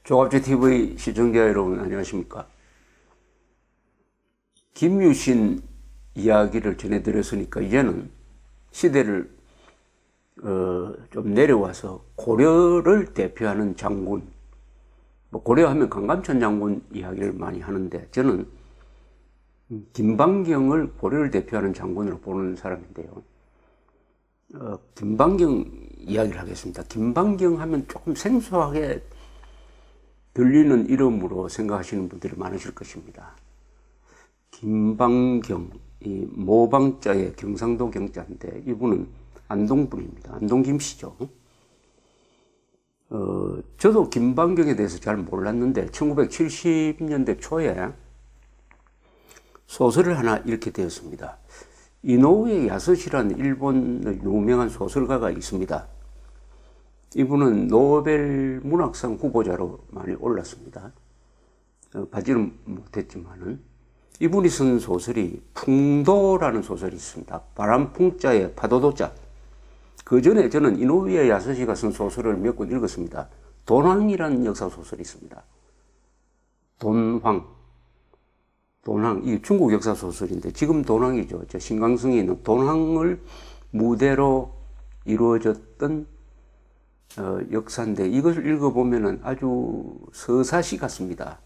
조갑제 TV 시청자 여러분 안녕하십니까? 김유신 이야기를 전해드렸으니까 이제는 시대를 좀 내려와서 고려를 대표하는 장군, 고려하면 강감찬 장군 이야기를 많이 하는데 저는 김방경을 고려를 대표하는 장군으로 보는 사람인데요. 김방경 이야기를 하겠습니다. 김방경 하면 조금 생소하게 들리는 이름으로 생각하시는 분들이 많으실 것입니다. 김방경, 이 모방자의 경상도 경자인데 이분은 안동분입니다. 안동 김씨죠. 저도 김방경에 대해서 잘 몰랐는데 1970년대 초에 소설을 하나 읽게 되었습니다. 이노우에 야스시라는 일본의 유명한 소설가가 있습니다. 이분은 노벨 문학상 후보자로 많이 올랐습니다. 받지는 못했지만은 이분이 쓴 소설이 풍도라는 소설이 있습니다. 바람풍자에 파도도자. 그 전에 저는 이노우에 야스시가 쓴 소설을 몇 권 읽었습니다. 돈황이라는 역사 소설이 있습니다. 돈황, 이 중국 역사 소설인데 지금 돈황이죠. 저 신강성에 있는 돈황을 무대로 이루어졌던 역사인데 이것을 읽어보면 아주 서사시 같습니다.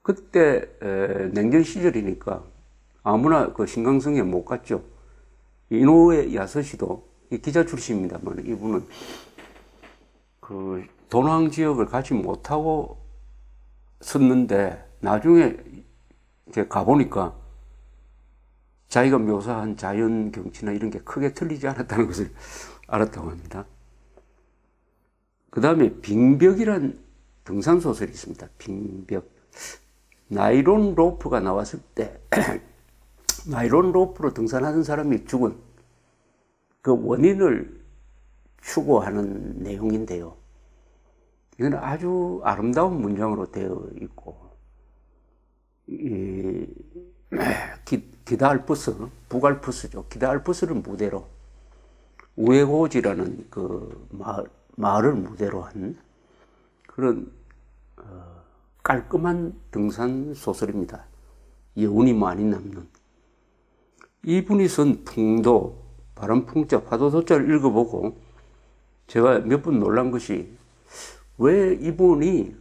그때 냉전 시절이니까 아무나 그 신강성에 못 갔죠. 이노우에 야스시도 기자 출신입니다만 이분은 그 돈황 지역을 가지 못하고 썼는데 나중에 이제 가보니까 자기가 묘사한 자연 경치나 이런 게 크게 틀리지 않았다는 것을 알았다고 합니다. 그 다음에 빙벽이란 등산소설이 있습니다. 빙벽. 나이론 로프가 나왔을 때 나이론 로프로 등산하는 사람이 죽은 그 원인을 추구하는 내용인데요. 이건 아주 아름다운 문장으로 되어 있고 기다알프스, 북알프스죠. 기다알프스를 무대로 우에고지라는 그 마을을 무대로 한 그런 깔끔한 등산 소설입니다. 여운이 많이 남는. 이분이 쓴 풍도, 바람풍자, 파도도자를 읽어보고 제가 몇 번 놀란 것이 왜 이분이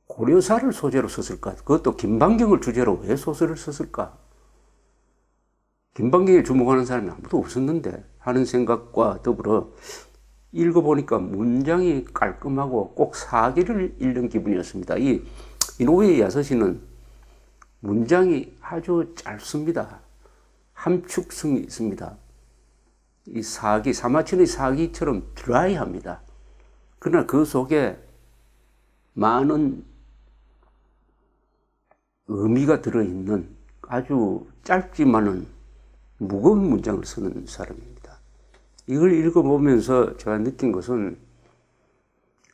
고려사를 소재로 썼을까? 그것도 김방경을 주제로 왜 소설을 썼을까? 김방경에 주목하는 사람이 아무도 없었는데 하는 생각과 더불어 읽어보니까 문장이 깔끔하고 꼭 사기를 읽는 기분이었습니다. 이 이노우에 야스시는 문장이 아주 짧습니다. 함축성이 있습니다. 이 사기, 사마천의 사기처럼 드라이합니다. 그러나 그 속에 많은 의미가 들어있는 아주 짧지만은 무거운 문장을 쓰는 사람입니다. 이걸 읽어보면서 제가 느낀 것은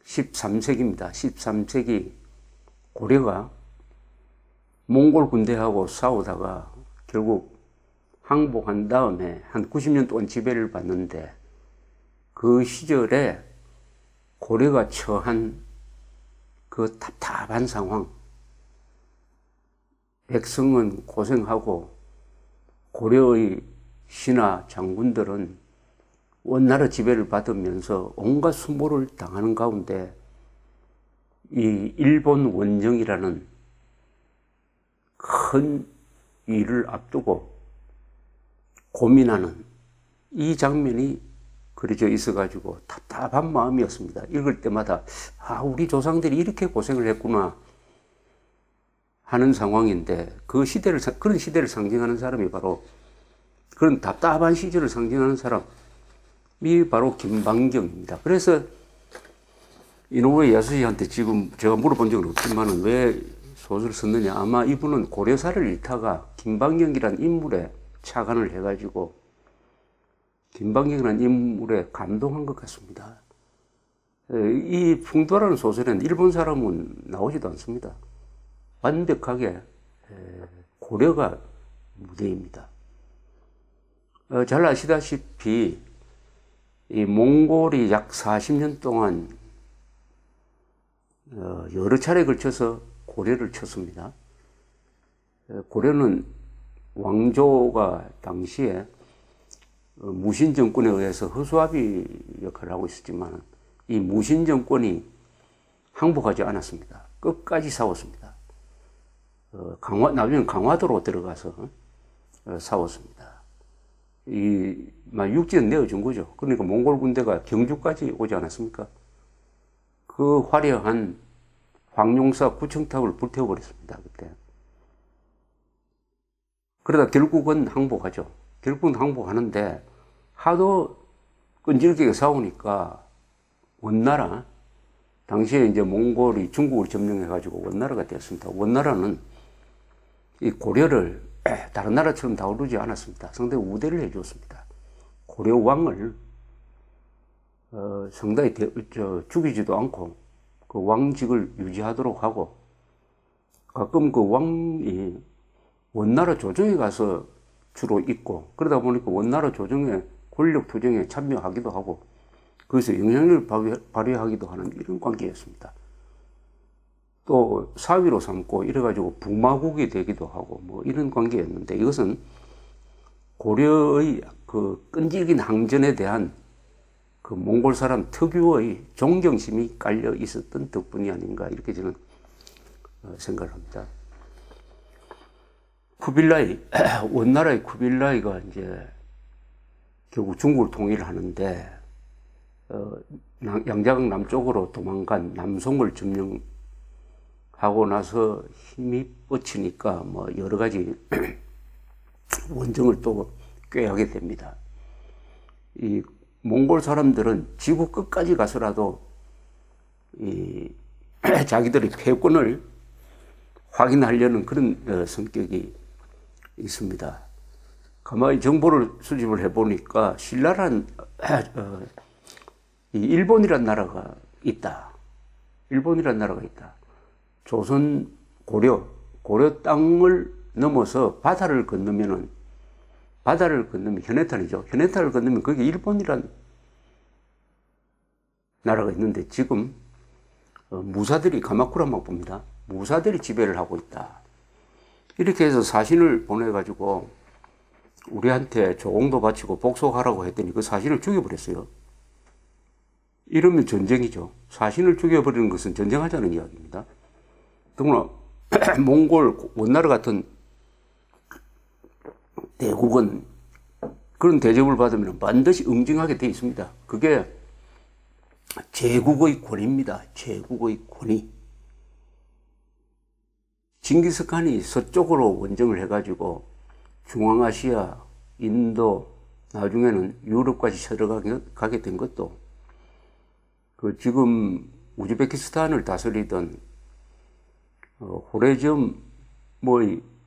13세기입니다. 13세기 고려가 몽골 군대하고 싸우다가 결국 항복한 다음에 한 90년 동안 지배를 받는데 그 시절에 고려가 처한 그 답답한 상황, 백성은 고생하고 고려의 신하 장군들은 원나라 지배를 받으면서 온갖 수모를 당하는 가운데 이 일본 원정이라는 큰 일을 앞두고 고민하는 이 장면이 그려져 있어가지고 답답한 마음이었습니다. 읽을 때마다 우리 조상들이 이렇게 고생을 했구나 하는 상황인데 그런 시대를 상징하는 사람이 바로 그런 답답한 시절을 상징하는 사람이 바로 김방경입니다. 그래서 이노우에 야스시한테 지금 제가 물어본 적은 없지만 왜 소설을 썼느냐, 아마 이분은 고려사를 읽다가 김방경이라는 인물에 착안을 해가지고 김방경이라는 인물에 감동한 것 같습니다. 이 풍도라는 소설에는 일본 사람은 나오지도 않습니다. 완벽하게 고려가 무대입니다. 잘 아시다시피 이 몽골이 약 40년 동안 여러 차례 걸쳐서 고려를 쳤습니다. 고려는 왕조가 당시에 무신정권에 의해서 허수아비 역할을 하고 있었지만 이 무신정권이 항복하지 않았습니다. 끝까지 싸웠습니다. 나중에 강화도로 들어가서 싸웠습니다. 육지는 내어준 거죠. 그러니까 몽골 군대가 경주까지 오지 않았습니까? 그 화려한 황룡사 구청탑을 불태워버렸습니다. 그때. 그러다 결국은 항복하죠. 결국은 항복하는데 하도 끈질기게 싸우니까 원나라, 당시에 이제 몽골이 중국을 점령해가지고 원나라가 되었습니다. 원나라는 이 고려를 다른 나라처럼 다루지 않았습니다. 상당히 우대를 해주었습니다. 고려 왕을 상당히 죽이지도 않고 그 왕직을 유지하도록 하고 가끔 그 왕이 원나라 조정에 가서 주로 있고 그러다 보니까 원나라 조정의 권력 투쟁에 참여하기도 하고 거기서 영향력을 발휘하기도 하는 이런 관계였습니다. 또 사위로 삼고 이래가지고 부마국이 되기도 하고 뭐 이런 관계였는데 이것은 고려의 그 끈질긴 항전에 대한 그 몽골 사람 특유의 존경심이 깔려 있었던 덕분이 아닌가 이렇게 저는 생각을 합니다. 쿠빌라이, 원나라의 쿠빌라이가 이제 결국 중국을 통일을 하는데 양자강 남쪽으로 도망간 남송을 점령하고 나서 힘이 뻗치니까 뭐 여러 가지 원정을 또 꾀하게 됩니다. 이 몽골 사람들은 지구 끝까지 가서라도 자기들의 패권을 확인하려는 그런 성격이 있습니다. 가만히 정보를 수집을 해보니까 신라란 일본이란 나라가 있다. 일본이란 나라가 있다. 조선 고려 땅을 넘어서 바다를 건너면 현해탄이죠. 현해탄을 건너면 거기 일본이란 나라가 있는데 지금 무사들이 가마쿠라 막부입니다. 무사들이 지배를 하고 있다. 이렇게 해서 사신을 보내가지고 우리한테 조공도 바치고 복속하라고 했더니 그 사신을 죽여버렸어요. 이러면 전쟁이죠. 사신을 죽여버리는 것은 전쟁하자는 이야기입니다. 더구나 몽골 원나라 같은 대국은 그런 대접을 받으면 반드시 응징하게 되어 있습니다. 그게 제국의 권위입니다. 제국의 권위. 징기스칸이 서쪽으로 원정을 해가지고 중앙아시아, 인도, 나중에는 유럽까지 쳐들어가게 된 것도 그 지금 우즈베키스탄을 다스리던 호레점의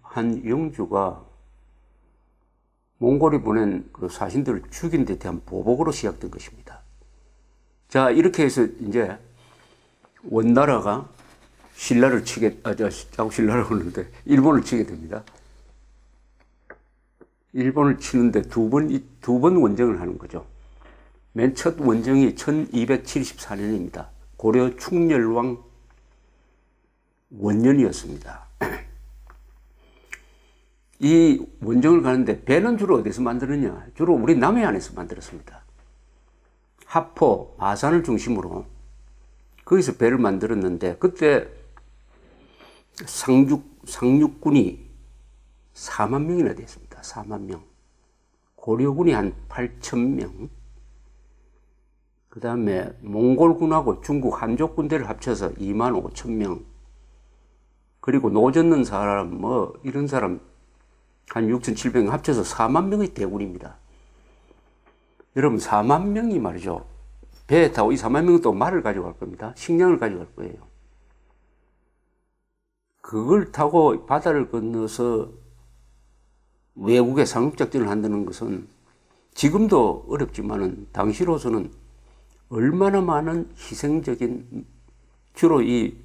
한 영주가 몽골이 보낸 그 사신들을 죽인 데 대한 보복으로 시작된 것입니다. 자, 이렇게 해서 이제 원나라가 신라를 신라라고 하는데 일본을 치게 됩니다. 일본을 치는데 두 번 원정을 하는 거죠. 맨 첫 원정이 1274년입니다. 고려 충렬왕 원년이었습니다. 이 원정을 가는데 배는 주로 어디서 만드느냐? 주로 우리 남해안에서 만들었습니다. 하포, 마산을 중심으로 거기서 배를 만들었는데 그때 상륙군이 4만 명이나 됐습니다. 4만 명. 고려군이 한 8천 명. 그 다음에 몽골군하고 중국 한족 군대를 합쳐서 2만 5천 명. 그리고 노젓는 사람, 이런 사람 한 6,700명 합쳐서 4만 명의 대군입니다. 여러분, 4만 명이 말이죠. 배에 타고 이 4만 명은 또 말을 가져갈 겁니다. 식량을 가져갈 거예요. 그걸 타고 바다를 건너서 외국에 상륙작전을 한다는 것은 지금도 어렵지만은 당시로서는 얼마나 많은 희생적인, 주로 이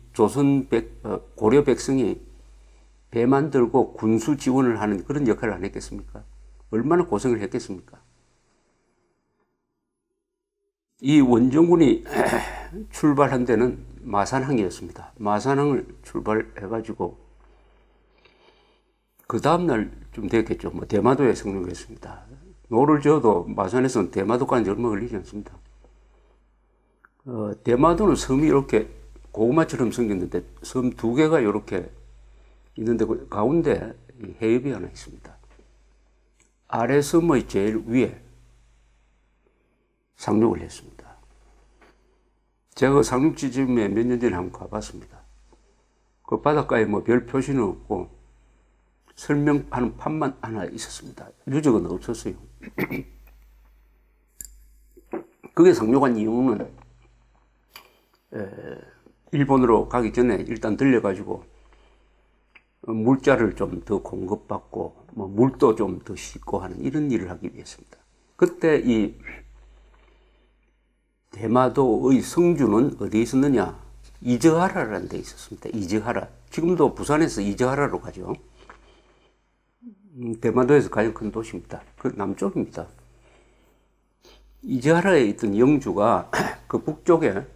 고려 백성이 배 만들고 군수 지원을 하는 그런 역할을 안 했겠습니까? 얼마나 고생을 했겠습니까? 이 원정군이 출발한 데는 마산항이었습니다. 마산항을 출발해가지고 그 다음날 좀 됐겠죠. 뭐 대마도에 상륙했습니다. 노를 저어도 마산에서는 대마도까지 얼마 걸리지 않습니다. 대마도는 섬이 이렇게 고구마처럼 생겼는데 섬 두 개가 이렇게 있는데 그 가운데 해협이 하나 있습니다. 아래 섬의 제일 위에 상륙을 했습니다. 제가 그 상륙 지점에 몇 년 전에 한번 가봤습니다. 그 바닷가에 뭐 별 표시는 없고 설명하는 판만 하나 있었습니다. 유적은 없었어요. 그게 상륙한 이유는 일본으로 가기 전에 일단 들려가지고 물자를 좀 더 공급받고 뭐 물도 좀 더 싣고 하는 이런 일을 하기 위해서입니다. 그때 이 대마도의 성주는 어디에 있었느냐? 이즈하라라는 데 있었습니다. 이즈하라. 지금도 부산에서 이즈하라로 가죠. 대마도에서 가장 큰 도시입니다. 그 남쪽입니다. 이즈하라에 있던 영주가 그 북쪽에